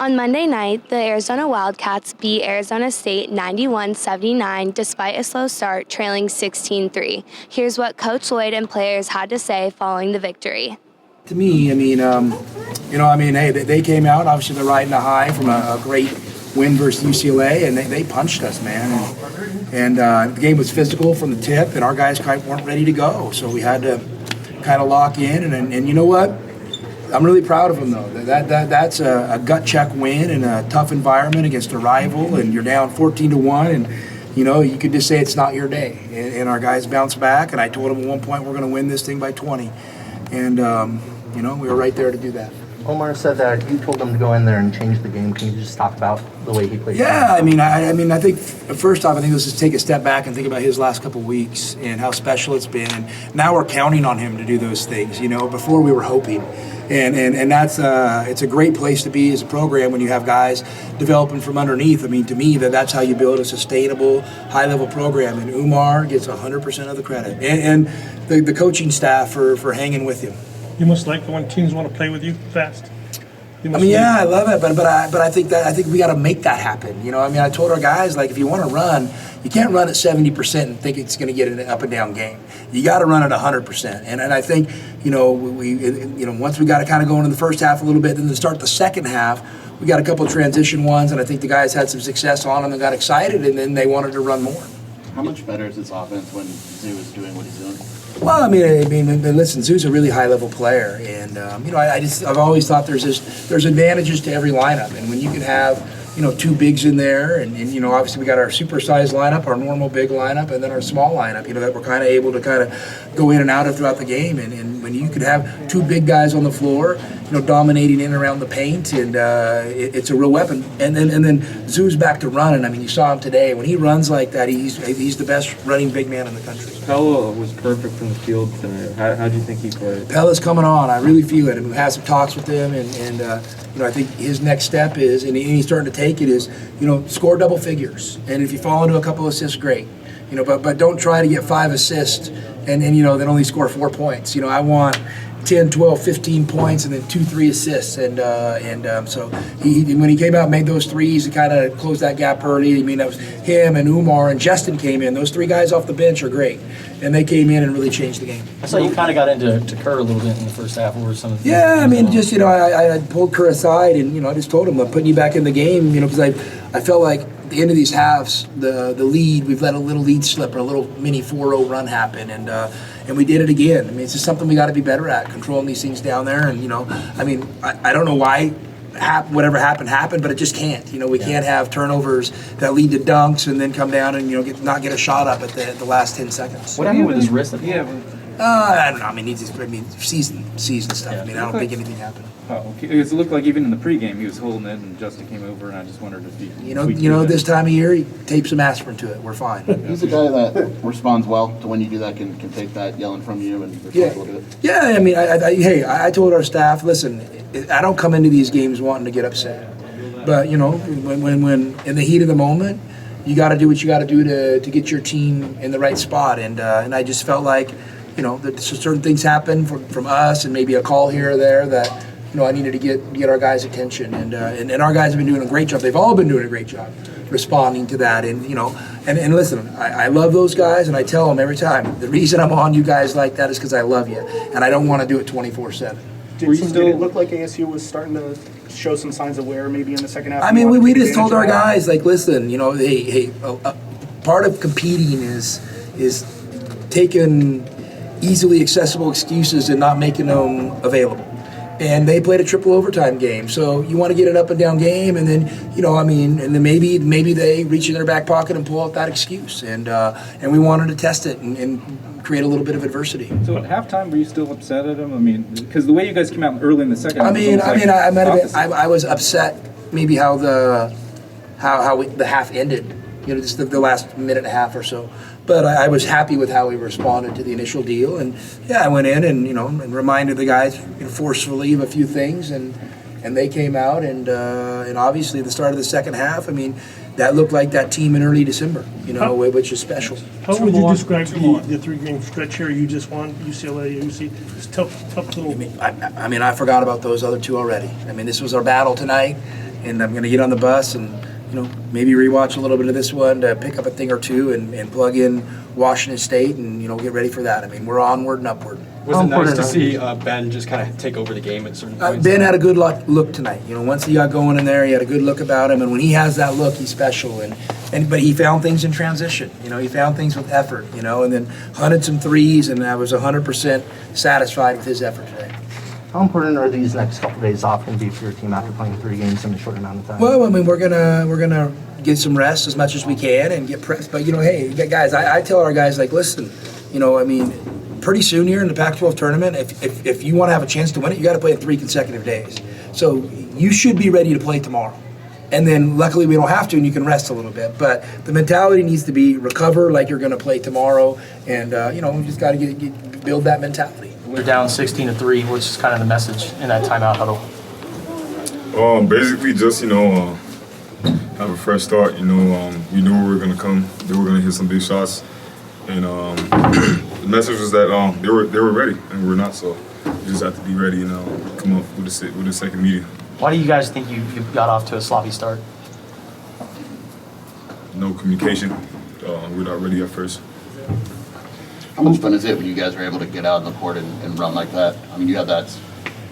On Monday night, the Arizona Wildcats beat Arizona State 91-79 despite a slow start, trailing 16-3. Here's what Coach Lloyd and players had to say following the victory. To me, hey, they came out. Obviously, they're riding a high from a great win versus UCLA, and they punched us, man. And the game was physical from the tip, and our guys weren't ready to go. So we had to kind of lock in. And you know what? I'm really proud of them, though. That's a gut check win in a tough environment against a rival, and you're down 14-1, and you could just say it's not your day. And our guys bounced back, and I told them at one point we're going to win this thing by 20, and we were right there to do that. Oumar said that you told him to go in there and change the game. Can you just talk about the way he played? Yeah, I think first off, let's just take a step back and think about his last couple of weeks and how special it's been. And now we're counting on him to do those things. Before we were hoping, and that's it's a great place to be as a program when you have guys developing from underneath. To me, that's how you build a sustainable, high-level program. And Oumar gets 100% of the credit, and the coaching staff for hanging with him. You must like it when teams want to play with you fast. I love it, but I think we got to make that happen. I told our guys, if you want to run, you can't run at 70% and think it's going to get an up and down game. You got to run at 100%. And I think we once we got to kind of go into the first half a little bit, then to start the second half, we got a couple of transition ones, and I think the guys had some success on them and got excited, and then they wanted to run more. How much better is this offense when Zoo is doing what he's doing? Well, listen, Zoo's a really high-level player, and I've always thought there's advantages to every lineup, and when you can have two bigs in there, and obviously we got our supersized lineup, our normal big lineup, and then our small lineup, that we're kind of able to kind of go in and out of throughout the game, and when you could have two big guys on the floor, dominating in and around the paint, and it's a real weapon. And then Zoo's back to running. You saw him today. When he runs like that, he's the best running big man in the country. Ballo was perfect from the field tonight. How do you think he played? Pella's coming on. I really feel it. We had some talks with him, and I think his next step is, and he's starting to take it, is score double figures. And if you fall into a couple assists, great. But don't try to get 5 assists and then only score 4 points. I want 10, 12, 15 points and then 2-3 assists. So when he came out and made those threes, he kind of closed that gap early. That was him and Oumar and Justin came in. Those 3 guys off the bench are great. And they came in and really changed the game. I saw you kind of got into Kerr a little bit in the first half. What were some of the I pulled Kerr aside and, I just told him, I'm putting you back in the game, because I felt like at the end of these halves, the lead, we've let a little lead slip or a little mini 4-0 run happen, and we did it again. It's just something we got to be better at, controlling these things down there. And, I don't know why whatever happened, but it just can't. We can't have turnovers that lead to dunks and then come down and, not get a shot up at the last 10 seconds. What happened with his wrist? I don't know. Season stuff. I don't think anything happened. Oh, okay. It looked like even in the pregame he was holding it, and Justin came over, and I just wondered if he. This time of year, he tapes some aspirin to it. We're fine. He's a guy that responds well to when you do that, can take that yelling from you and reflect a little bit. Yeah, I told our staff, listen, I don't come into these games wanting to get upset, but when in the heat of the moment, you got to do what you got to do to get your team in the right spot, and I just felt like. That certain things happen from us and maybe a call here or there that, I needed to get our guys' attention. And our guys have been doing a great job. They've all been doing a great job responding to that. And, and listen, I love those guys, and I tell them every time, the reason I'm on you guys like that is because I love you, and I don't want to do it 24/7. Did it look like ASU was starting to show some signs of wear maybe in the second half? We just told our guys, listen, part of competing is taking easily accessible excuses and not making them available. And they played a triple overtime game. So you want to get an up and down game, and then, and then maybe they reach in their back pocket and pull out that excuse. And we wanted to test it and create a little bit of adversity. So at halftime, were you still upset at him? Because the way you guys came out early in the second half. I was upset maybe how the half ended. Just the last minute and a half or so. But I was happy with how we responded to the initial deal, and I went in and and reminded the guys forcefully of a few things, and they came out and obviously the start of the second half. That looked like that team in early December, which is special. How would you describe the 3-game stretch here? You just won UCLA, UC. It's tough little. I forgot about those other 2 already. This was our battle tonight. and I'm going to get on the bus and maybe rewatch a little bit of this one to pick up a thing or two and plug in Washington State and get ready for that. I mean, we're onward and upward. Was it nice to see Benn just kind of take over the game at certain points? Ben had a good look tonight. Once he got going in there, he had a good look about him, and when he has that look, he's special. But he found things in transition. He found things with effort. And then hunted some threes, and I was 100% satisfied with his effort today. How important are these next couple days off going to be for your team after playing 3 games in a short amount of time? Well, I mean, we're gonna get some rest as much as we can and get pressed. But hey, guys, I tell our guys, like, listen, I mean, pretty soon here in the Pac-12 tournament, if you want to have a chance to win it, you got to play it 3 consecutive days. So you should be ready to play tomorrow. And then luckily we don't have to, and you can rest a little bit. But the mentality needs to be recover like you're going to play tomorrow, and we just got to build that mentality. We're down 16-3. What's kind of the message in that timeout huddle? Basically just have a fresh start. We knew we were going to come. They were going to hit some big shots, and the message was that they were ready and we're not. So we just have to be ready and come up with the second meeting. Why do you guys think you got off to a sloppy start? No communication. We're not ready at first. How much fun is it when you guys are able to get out on the court and run like that? I mean, you had that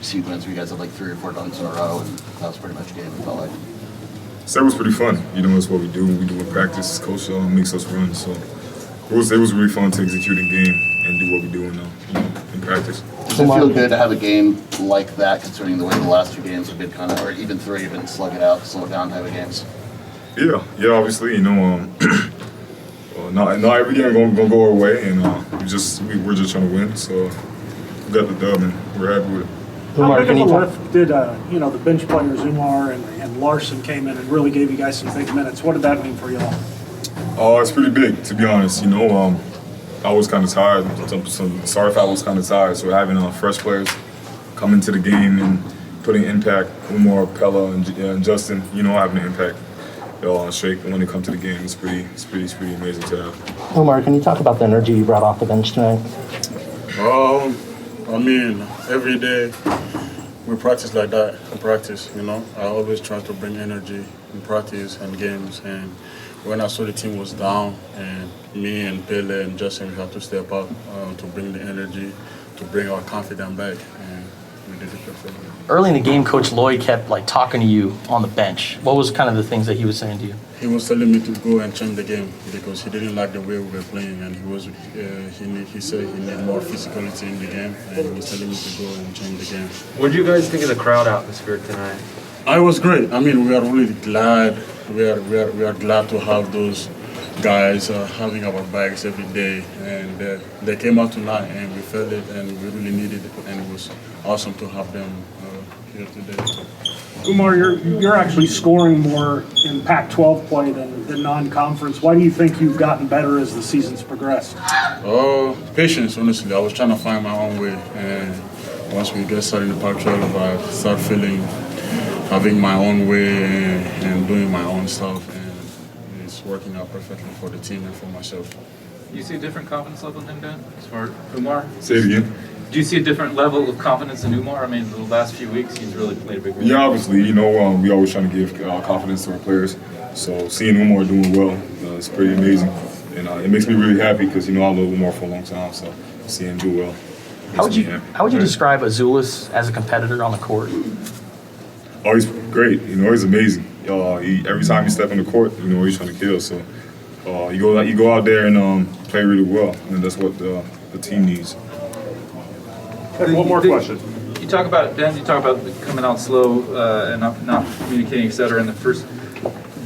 sequence where you guys had like 3 or 4 dunks in a row, and that was pretty much game, it felt like. So it was pretty fun. It's what we do. We do in practice. Coach makes us run. So it was really fun to execute in game and do what we do in practice. Does it feel good to have a game like that, considering the way the last 2 games have been or even 3 have been slug it out, slow it down type of games? Yeah, obviously, not every game gonna go our way, and we're just trying to win. So we got the dub, and we're happy with it. How big of a lift did the bench players Oumar and Larson came in and really gave you guys some big minutes? What did that mean for y'all? Oh, it's pretty big, to be honest. I was kind of tired. Sorry if I was kind of tired. So having fresh players come into the game and putting impact, Oumar, Pella, and Justin, having an impact straight when they come to the game, it's pretty amazing to have. Oumar, can you talk about the energy you brought off the bench tonight? I mean, every day we practice like that. In practice, I always try to bring energy in practice and games. And when I saw the team was down, and me and Pele and Justin, we have to step up to bring the energy, to bring our confidence back. And we did it perfectly. Early in the game, Coach Lloyd kept talking to you on the bench. What was kind of the things that he was saying to you? He was telling me to go and change the game because he didn't like the way we were playing, and he said he needed more physicality in the game, and he was telling me to go and change the game. What did you guys think of the crowd atmosphere tonight? It was great. I mean, we are really glad. We are glad to have those guys having our backs every day, and they came out tonight, and we felt it, and we really needed it, and it was awesome to have them here today. Oumar, you're actually scoring more in Pac-12 play than non-conference. Why do you think you've gotten better as the season's progressed? Patience, honestly. I was trying to find my own way, and once we get started in the Pac-12, I start having my own way and doing my own stuff, and it's working out perfectly for the team and for myself. You see a different confidence level in him, Dan, as far as Oumar? Say it again. Do you see a different level of confidence in Oumar? I mean, the last few weeks, he's really played a big role. Yeah, obviously, we always trying to give confidence to our players. So seeing Oumar doing well, it's pretty amazing. And it makes me really happy because, I love Oumar for a long time. So seeing him do well. How would you describe Azuolas as a competitor on the court? Oh, he's great. He's amazing. Every time you step on the court, he's trying to kill. So you go out there and play really well, and that's what the team needs. One more question. You talk about Ben. You talk about coming out slow and not communicating, etc. In the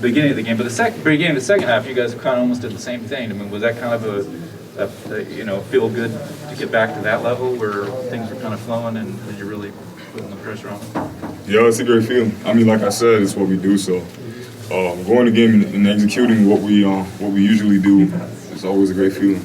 beginning of the game, but beginning of the second half, you guys kind of almost did the same thing. I mean, was that kind of a feel good to get back to that level where things were kind of flowing and you're really putting the pressure on? Yeah, it's a great feeling. I mean, like I said, it's what we do. So going to the game and executing what we usually do is always a great feeling.